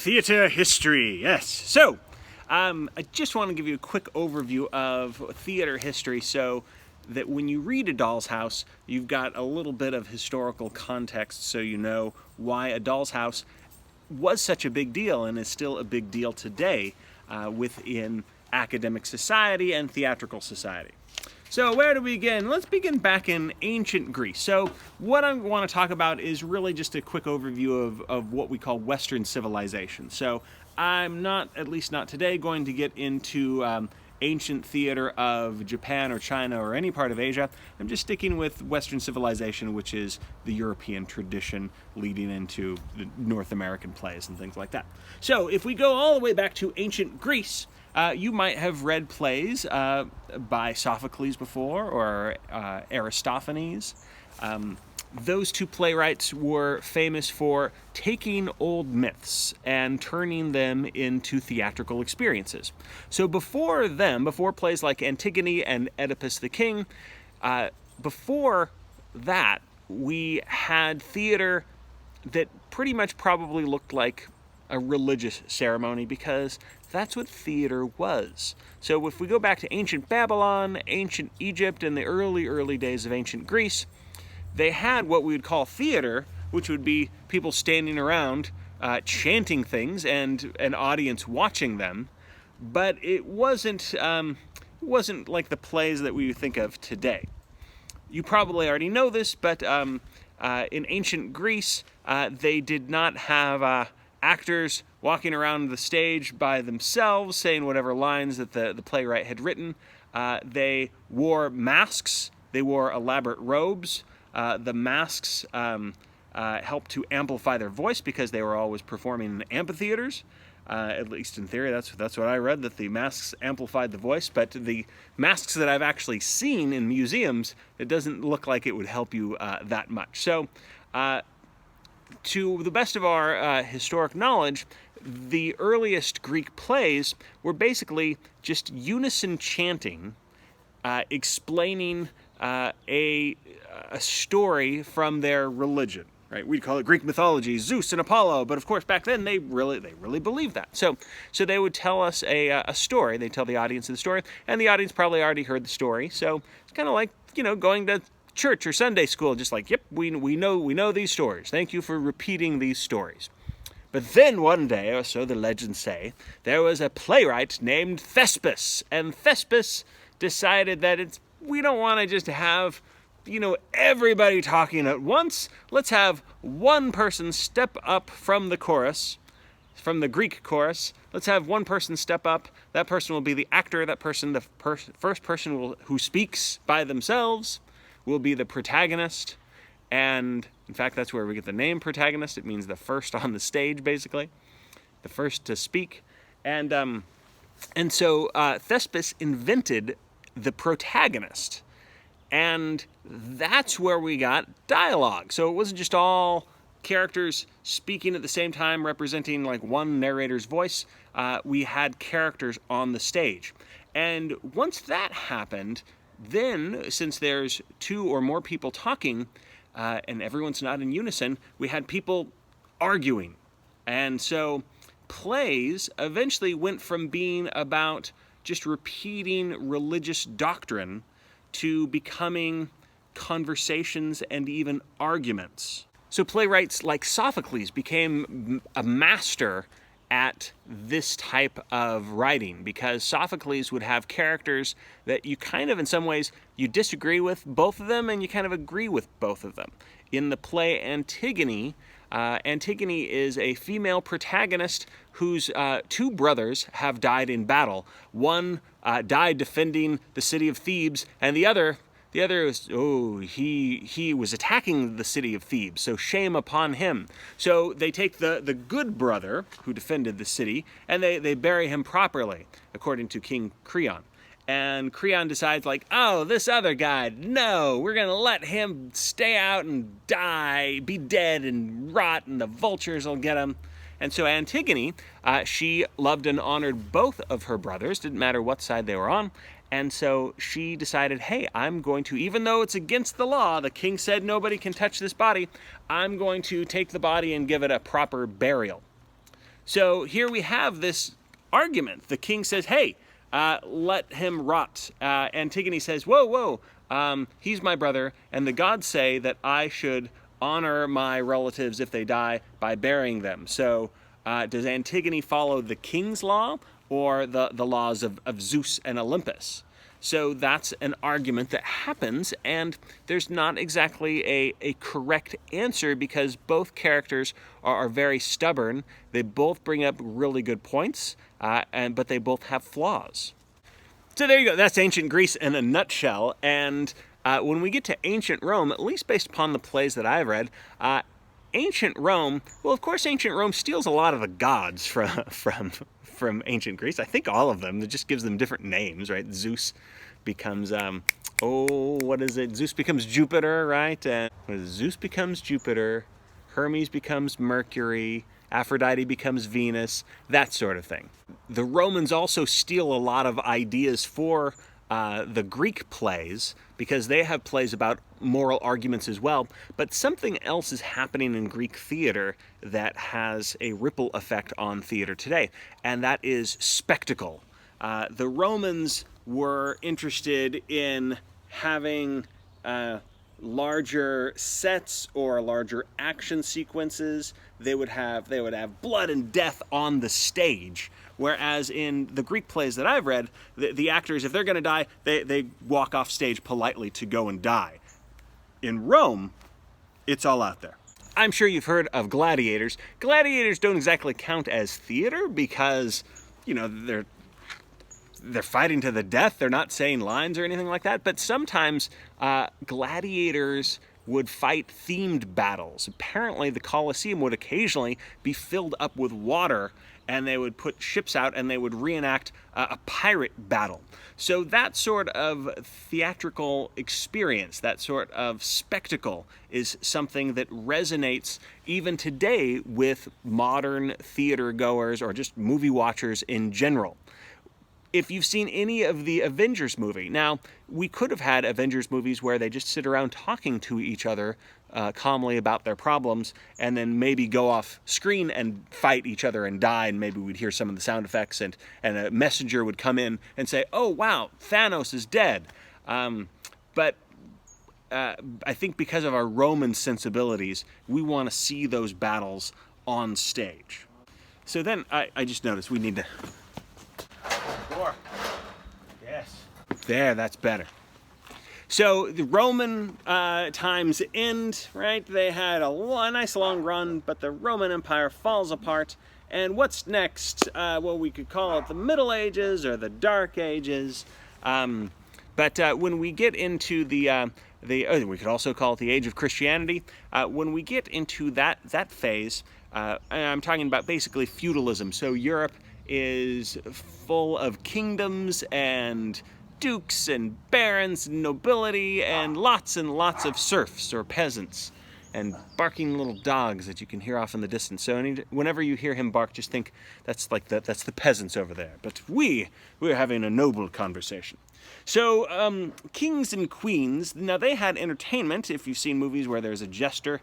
Theater history, yes. So, I just want to give you a quick overview of theater history so that when you read A Doll's House, you've got a little bit of historical context so you know why A Doll's House was such a big deal and is still a big deal today within academic society and theatrical society. So where do we begin? Let's begin back in ancient Greece. So what I want to talk about is really just a quick overview of what we call Western civilization. So I'm not, at least not today, going to get into ancient theater of Japan or China or any part of Asia. I'm just sticking with Western civilization, which is the European tradition leading into the North American plays and things like that. So if we go all the way back to ancient Greece, you might have read plays by Sophocles before, or Aristophanes. Those two playwrights were famous for taking old myths and turning them into theatrical experiences. So before them, before plays like Antigone and Oedipus the King, before that, we had theater that pretty much probably looked like a religious ceremony, because that's what theater was. So if we go back to ancient Babylon, ancient Egypt, and the early days of ancient Greece, they had what we would call theater, which would be people standing around chanting things and an audience watching them, but it wasn't like the plays that we think of today. You probably already know this, but in ancient Greece, they did not have actors walking around the stage by themselves saying whatever lines that the playwright had written. They wore masks. They wore elaborate robes. The masks helped to amplify their voice because they were always performing in amphitheaters. At least in theory, that's what I read, that the masks amplified the voice. But the masks that I've actually seen in museums, it doesn't look like it would help you that much. So, to the best of our historic knowledge, the earliest Greek plays were basically just unison chanting, explaining a story from their religion. Right? We'd call it Greek mythology, Zeus and Apollo, but of course back then they really believed that. So they would tell us a story. They tell the audience the story, and the audience probably already heard the story. So it's kind of like, going to church or Sunday school, just like, yep, we know these stories. Thank you for repeating these stories. But then one day, or so the legends say, there was a playwright named Thespis, and Thespis decided that we don't want to just have everybody talking at once. Let's have one person step up from the chorus, from the Greek chorus. Let's have one person step up. That person will be the actor. That person, the first person who speaks by themselves, will be the protagonist. And in fact, that's where we get the name protagonist. It means the first on the stage, basically, the first to speak. And so Thespis invented the protagonist. And that's where we got dialogue. So it wasn't just all characters speaking at the same time, representing like one narrator's voice. We had characters on the stage. And once that happened, then since there's two or more people talking and everyone's not in unison, we had people arguing. And so plays eventually went from being about just repeating religious doctrine to becoming conversations and even arguments. So playwrights like Sophocles became a master at this type of writing, because Sophocles would have characters that you kind of, in some ways, you disagree with both of them and you kind of agree with both of them. In the play Antigone, Antigone is a female protagonist whose two brothers have died in battle. One died defending the city of Thebes, and the other is, he was attacking the city of Thebes, so shame upon him. So they take the good brother who defended the city, and they bury him properly, according to King Creon. And Creon decides, this other guy, no, we're going to let him stay out and die, be dead and rot, and the vultures will get him. And so Antigone, she loved and honored both of her brothers, didn't matter what side they were on. And so she decided, hey, I'm going to, even though it's against the law, the king said nobody can touch this body, I'm going to take the body and give it a proper burial. So here we have this argument. The king says, hey, let him rot. Antigone says, whoa, whoa, he's my brother, and the gods say that I should honor my relatives if they die by burying them. So does Antigone follow the king's law or the laws of Zeus and Olympus? So that's an argument that happens, and there's not exactly a correct answer because both characters are very stubborn. They both bring up really good points, but they both have flaws. So there you go. That's ancient Greece in a nutshell. And when we get to ancient Rome, at least based upon the plays that I've read, ancient Rome, well, of course, ancient Rome steals a lot of the gods from ancient Greece. I think all of them. It just gives them different names, right? Zeus becomes, what is it? Zeus becomes Jupiter, right? And Zeus becomes Jupiter. Hermes becomes Mercury. Aphrodite becomes Venus. That sort of thing. The Romans also steal a lot of ideas for the Greek plays because they have plays about moral arguments as well. But something else is happening in Greek theater that has a ripple effect on theater today, and that is spectacle. The Romans were interested in having larger sets or larger action sequences. They would have blood and death on the stage. Whereas in the Greek plays that I've read, the actors, if they're going to die, they walk off stage politely to go and die. In Rome, it's all out there. I'm sure you've heard of Gladiators. Gladiators don't exactly count as theater because, they're fighting to the death. They're not saying lines or anything like that. But sometimes gladiators would fight themed battles. Apparently, the Colosseum would occasionally be filled up with water, and they would put ships out and they would reenact a pirate battle. So that sort of theatrical experience, that sort of spectacle, is something that resonates even today with modern theater goers or just movie watchers in general. If you've seen any of the Avengers movie, now, we could have had Avengers movies where they just sit around talking to each other calmly about their problems and then maybe go off screen and fight each other and die, and maybe we'd hear some of the sound effects and a messenger would come in and say, oh, wow, Thanos is dead. But I think because of our Roman sensibilities, we want to see those battles on stage. So then I just noticed we need to... Yes. There, that's better. So the Roman times end, right? They had a nice long run, but the Roman Empire falls apart. And what's next? Well, we could call it the Middle Ages or the Dark Ages. But when we get into we could also call it the Age of Christianity. When we get into that phase, I'm talking about basically feudalism. So Europe is full of kingdoms and dukes and barons and nobility and lots of serfs or peasants and barking little dogs that you can hear off in the distance. So whenever you hear him bark, just think that's the peasants over there. But we're having a noble conversation. So kings and queens, now they had entertainment. If you've seen movies where there's a jester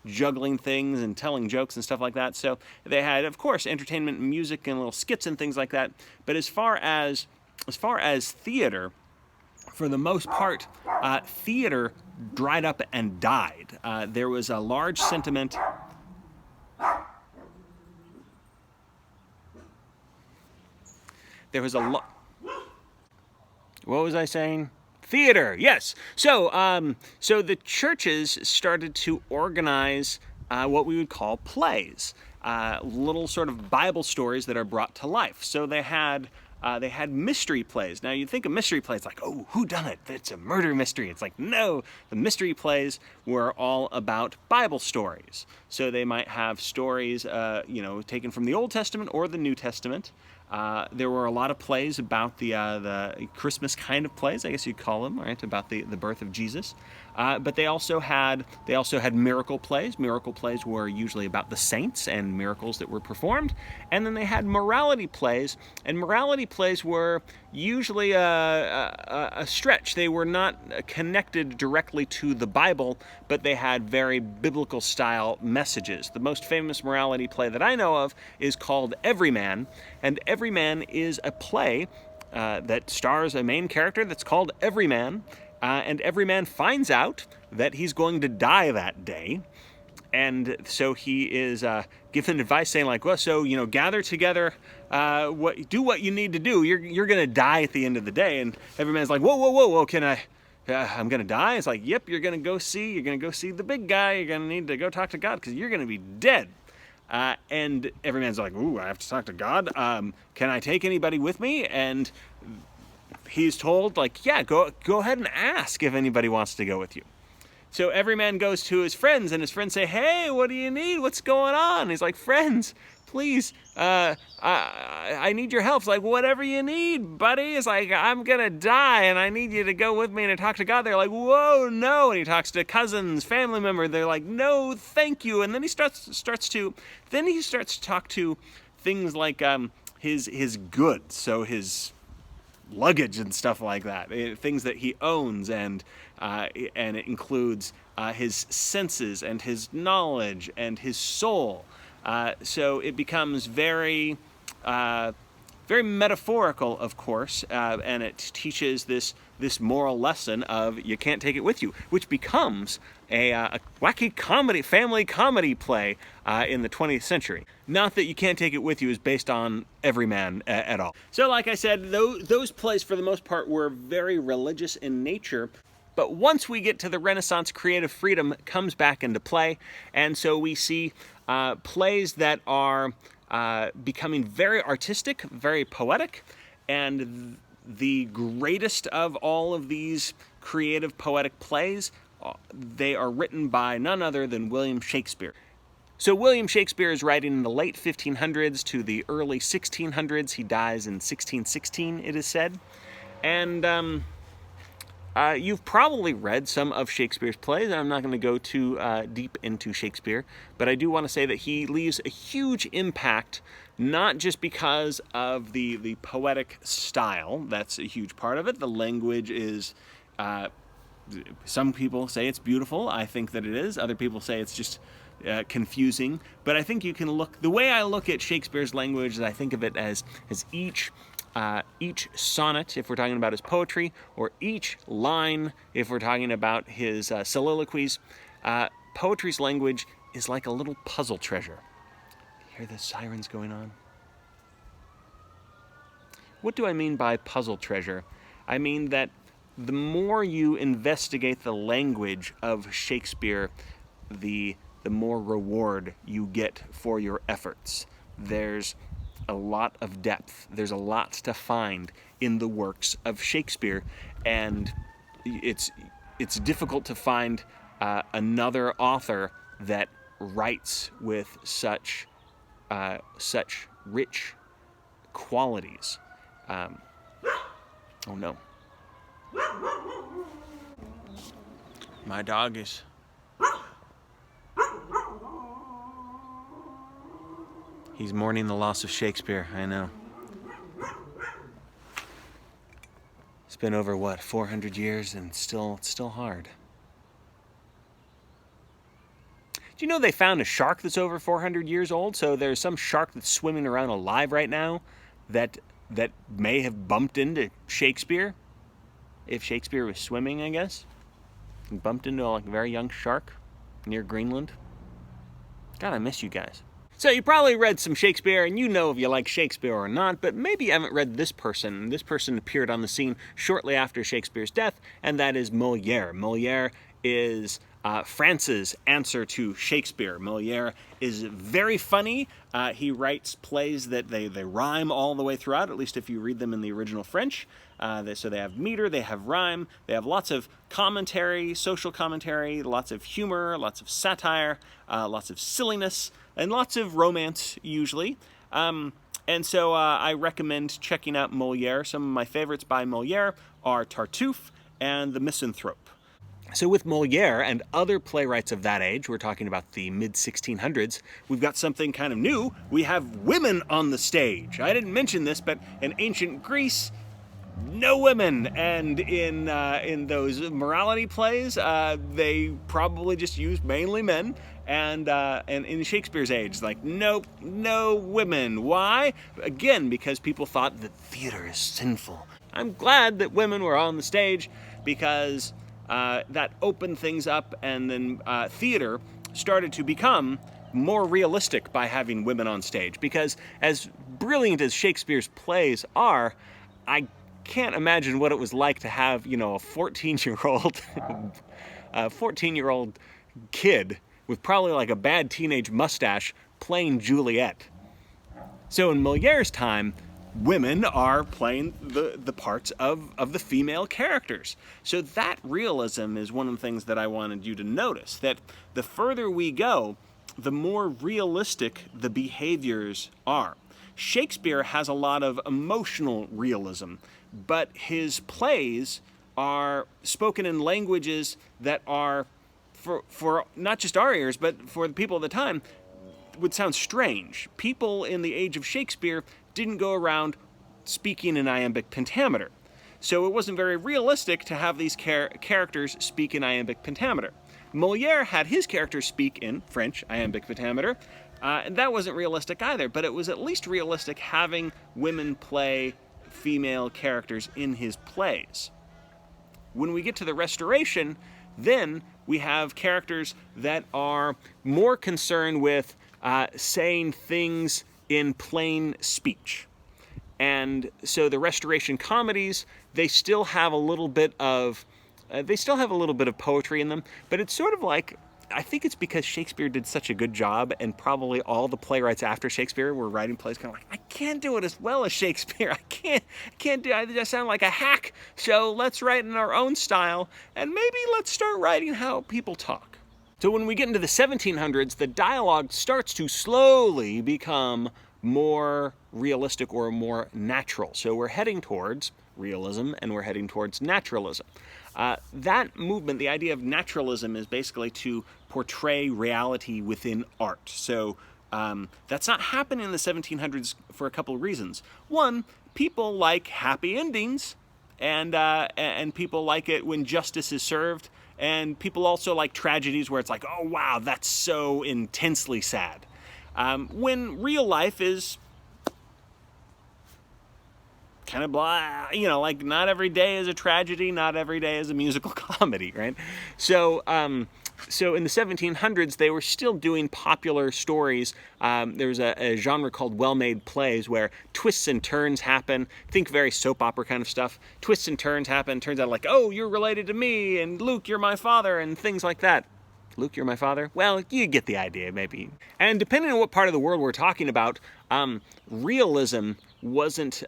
juggling things and telling jokes and stuff like that. So they had, of course, entertainment and music and little skits and things like that. But as far as theater, for the most part, theater dried up and died. There was a large sentiment. There was a lot. What was I saying? Theater, yes. So the churches started to organize what we would call plays, little sort of Bible stories that are brought to life. So they had mystery plays. Now, you think of mystery plays like, oh, whodunit? It's a murder mystery. It's like, no, the mystery plays were all about Bible stories. So they might have stories, taken from the Old Testament or the New Testament. There were a lot of plays about the Christmas kind of plays, I guess you'd call them, right? About the birth of Jesus. But they also had miracle plays. Miracle plays were usually about the saints and miracles that were performed. And then they had morality plays, and morality plays were usually a stretch. They were not connected directly to the Bible, but they had very biblical style messages. The most famous morality play that I know of is called Everyman, and Everyman is a play that stars a main character that's called Everyman. And Everyman finds out that he's going to die that day. And so he is given advice saying like, well, so, gather together, do what you need to do. You're going to die at the end of the day. And Everyman's like, whoa, I'm going to die? It's like, yep, you're going to go see the big guy. You're going to need to go talk to God because you're going to be dead. And Everyman's like, ooh, I have to talk to God. Can I take anybody with me? And he's told, like, yeah, go ahead and ask if anybody wants to go with you. So Everyman goes to his friends, and his friends say, hey, what do you need? What's going on? And he's like, friends, please, I need your help. It's like, whatever you need, buddy. It's like, I'm going to die, and I need you to go with me and to talk to God. They're like, whoa, no. And he talks to cousins, family member. They're like, no, thank you. And then he starts to talk to things like his goods, so his luggage and stuff like that, things that he owns, and it includes his senses and his knowledge and his soul. So it becomes very metaphorical, of course, and it teaches this moral lesson of you can't take it with you, which becomes a wacky family comedy play in the 20th century. Not that you can't take it with you is based on Everyman at all. So like I said, those plays for the most part were very religious in nature. But once we get to the Renaissance, creative freedom comes back into play, and so we see plays that are becoming very artistic, very poetic, and the greatest of all of these creative poetic plays, they are written by none other than William Shakespeare. So William Shakespeare is writing in the late 1500s to the early 1600s. He dies in 1616, it is said. And you've probably read some of Shakespeare's plays. I'm not going to go too deep into Shakespeare, but I do want to say that he leaves a huge impact, not just because of the poetic style. That's a huge part of it. The language is, some people say it's beautiful. I think that it is. Other people say it's just confusing. But I think you can the way I look at Shakespeare's language is I think of it as each sonnet, if we're talking about his poetry, or each line, if we're talking about his soliloquies. Poetry's language is like a little puzzle treasure. You hear the sirens going on? What do I mean by puzzle treasure? I mean that the more you investigate the language of Shakespeare, the more reward you get for your efforts. There's a lot of depth. There's a lot to find in the works of Shakespeare, and it's difficult to find another author that writes with such rich qualities. Oh no. My dog is... He's mourning the loss of Shakespeare, I know. It's been over, 400 years, and it's still hard. Do you know they found a shark that's over 400 years old? So there's some shark that's swimming around alive right now that may have bumped into Shakespeare. If Shakespeare was swimming, I guess. And bumped into a very young shark near Greenland. God, I miss you guys. So you probably read some Shakespeare, and you know if you like Shakespeare or not, but maybe you haven't read this person. This person appeared on the scene shortly after Shakespeare's death, and that is Moliere. Moliere is France's answer to Shakespeare. Moliere is very funny. He writes plays that they rhyme all the way throughout, at least if you read them in the original French. So they have meter, they have rhyme, they have lots of commentary, social commentary, lots of humor, lots of satire, lots of silliness, and lots of romance, usually. And so I recommend checking out Moliere. Some of my favorites by Moliere are Tartuffe and The Misanthrope. So with Moliere and other playwrights of that age, we're talking about the mid-1600s, we've got something kind of new. We have women on the stage. I didn't mention this, but in ancient Greece, no women, and in those morality plays, they probably just used mainly men. And in Shakespeare's age, like, nope, no women. Why? Again, because people thought that theater is sinful. I'm glad that women were on the stage, because that opened things up, and then theater started to become more realistic by having women on stage. Because as brilliant as Shakespeare's plays are, I can't imagine what it was like to have, a 14-year-old a 14-year-old kid with probably like a bad teenage mustache playing Juliet. So in Moliere's time, women are playing the parts of the female characters. So that realism is one of the things that I wanted you to notice, that the further we go, the more realistic the behaviors are. Shakespeare has a lot of emotional realism, but his plays are spoken in languages that are, for not just our ears, but for the people of the time, would sound strange. People in the age of Shakespeare didn't go around speaking in iambic pentameter. So it wasn't very realistic to have these characters speak in iambic pentameter. Moliere had his characters speak in French iambic pentameter, and that wasn't realistic either, but it was at least realistic having women play female characters in his plays. When we get to the Restoration, then we have characters that are more concerned with saying things in plain speech. And so the Restoration comedies, they still have a little bit of poetry in them, but it's sort of like, I think it's because Shakespeare did such a good job, and probably all the playwrights after Shakespeare were writing plays kind of like, I can't do it as well as Shakespeare. I just sound like a hack. So let's write in our own style, and maybe let's start writing how people talk. So when we get into the 1700s, the dialogue starts to slowly become more realistic or more natural. So we're heading towards realism, and we're heading towards naturalism. That movement, the idea of naturalism, is basically to portray reality within art. So that's not happening in the 1700s for a couple of reasons. One, people like happy endings, and people like it when justice is served, and people also like tragedies where it's like, oh wow, that's so intensely sad. When real life is kind of blah, like not every day is a tragedy, not every day is a musical comedy, right? So in the 1700s, they were still doing popular stories. There was a genre called well-made plays where twists and turns happen. Think very soap opera kind of stuff. Twists and turns happen. Turns out like, oh, you're related to me, and Luke, you're my father, and things like that. Luke, you're my father? Well, you get the idea, maybe. And depending on what part of the world we're talking about, realism wasn't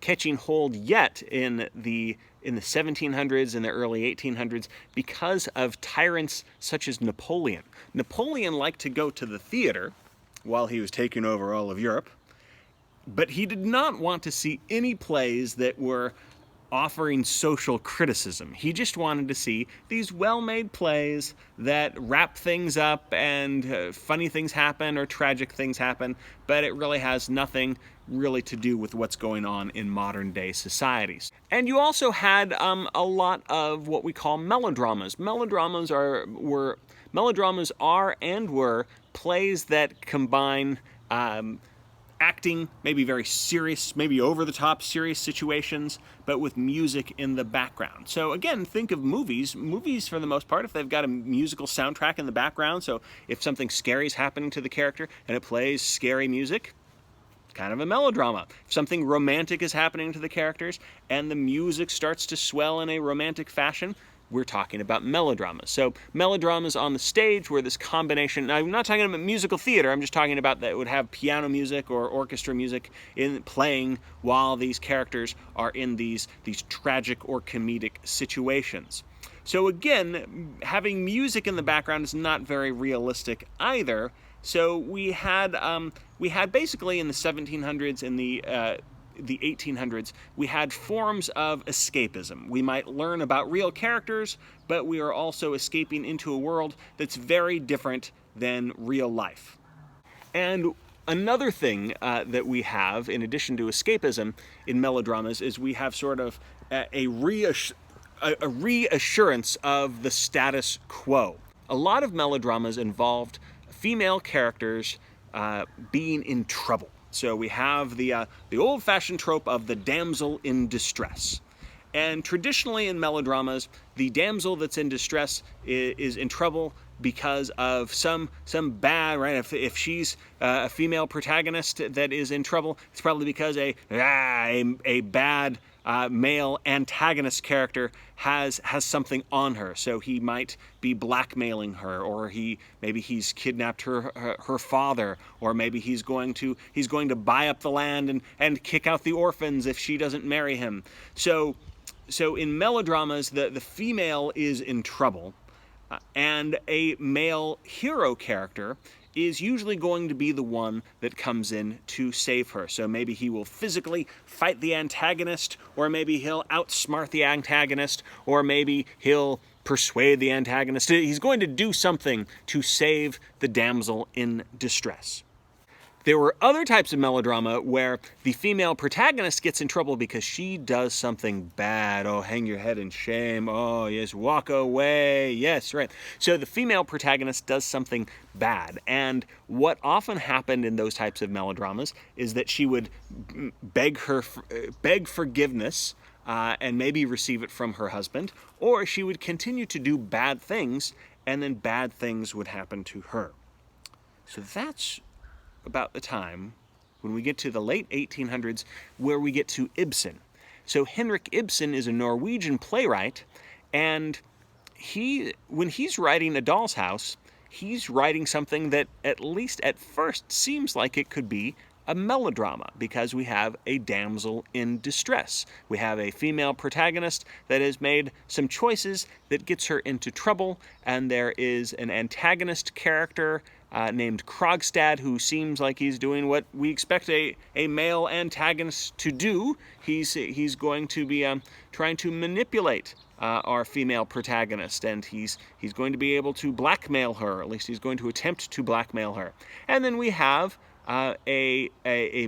catching hold yet in the 1700s and the early 1800s because of tyrants such as Napoleon. Napoleon liked to go to the theater while he was taking over all of Europe, but he did not want to see any plays that were offering social criticism. He just wanted to see these well-made plays that wrap things up, and funny things happen or tragic things happen, but it really has nothing really to do with what's going on in modern day societies. And you also had a lot of what we call melodramas. Melodramas are and were plays that combine acting, maybe very serious, maybe over-the-top serious situations, but with music in the background. So again, think of movies. Movies, for the most part, if they've got a musical soundtrack in the background, so if something scary is happening to the character and it plays scary music, kind of a melodrama. If something romantic is happening to the characters and the music starts to swell in a romantic fashion, we're talking about melodramas. So melodramas on the stage were this combination. Now, I'm not talking about musical theater. I'm just talking about that it would have piano music or orchestra music playing while these characters are in these tragic or comedic situations. So again, having music in the background is not very realistic either. So we had basically in the 1700s, in the the 1800s, we had forms of escapism. We might learn about real characters, but we are also escaping into a world that's very different than real life. And another thing that we have, in addition to escapism in melodramas, is we have sort of a reassurance of the status quo. A lot of melodramas involved female characters being in trouble. So we have the old-fashioned trope of the damsel in distress. And traditionally in melodramas, the damsel that's in distress is in trouble because of some bad, right? If she's a female protagonist that is in trouble, it's probably because a bad male antagonist character has something on her. So he might be blackmailing her, or maybe he's kidnapped her father, or maybe he's going to buy up the land and kick out the orphans if she doesn't marry him. So in melodramas, the female is in trouble, and a male hero character is usually going to be the one that comes in to save her. So maybe he will physically fight the antagonist, or maybe he'll outsmart the antagonist, or maybe he'll persuade the antagonist. He's going to do something to save the damsel in distress. There were other types of melodrama where the female protagonist gets in trouble because she does something bad. Oh, hang your head in shame. Oh, yes, walk away. Yes, right. So the female protagonist does something bad. And what often happened in those types of melodramas is that she would beg forgiveness and maybe receive it from her husband, or she would continue to do bad things, and then bad things would happen to her. So that's about the time when we get to the late 1800s where we get to Ibsen. So Henrik Ibsen is a Norwegian playwright, and when he's writing A Doll's House, he's writing something that at least at first seems like it could be a melodrama, because we have a damsel in distress. We have a female protagonist that has made some choices that gets her into trouble, and there is an antagonist character named Krogstad, who seems like he's doing what we expect a male antagonist to do. He's going to be trying to manipulate our female protagonist, and he's going to be able to blackmail her. At least he's going to attempt to blackmail her. And then we have a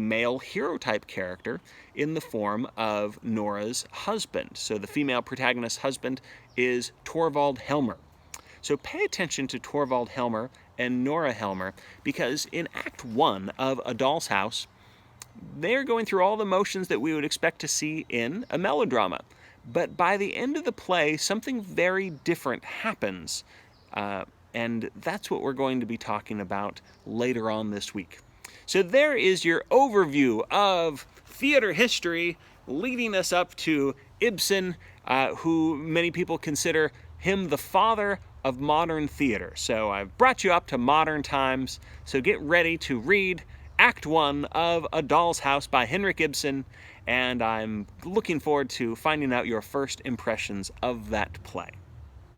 male hero type character in the form of Nora's husband. So the female protagonist's husband is Torvald Helmer. So pay attention to Torvald Helmer and Nora Helmer, because in Act 1 of A Doll's House, they're going through all the motions that we would expect to see in a melodrama. But by the end of the play, something very different happens. And that's what we're going to be talking about later on this week. So there is your overview of theater history leading us up to Ibsen, who many people consider him the father of modern theater. So I've brought you up to modern times, so get ready to read Act 1 of A Doll's House by Henrik Ibsen, and I'm looking forward to finding out your first impressions of that play.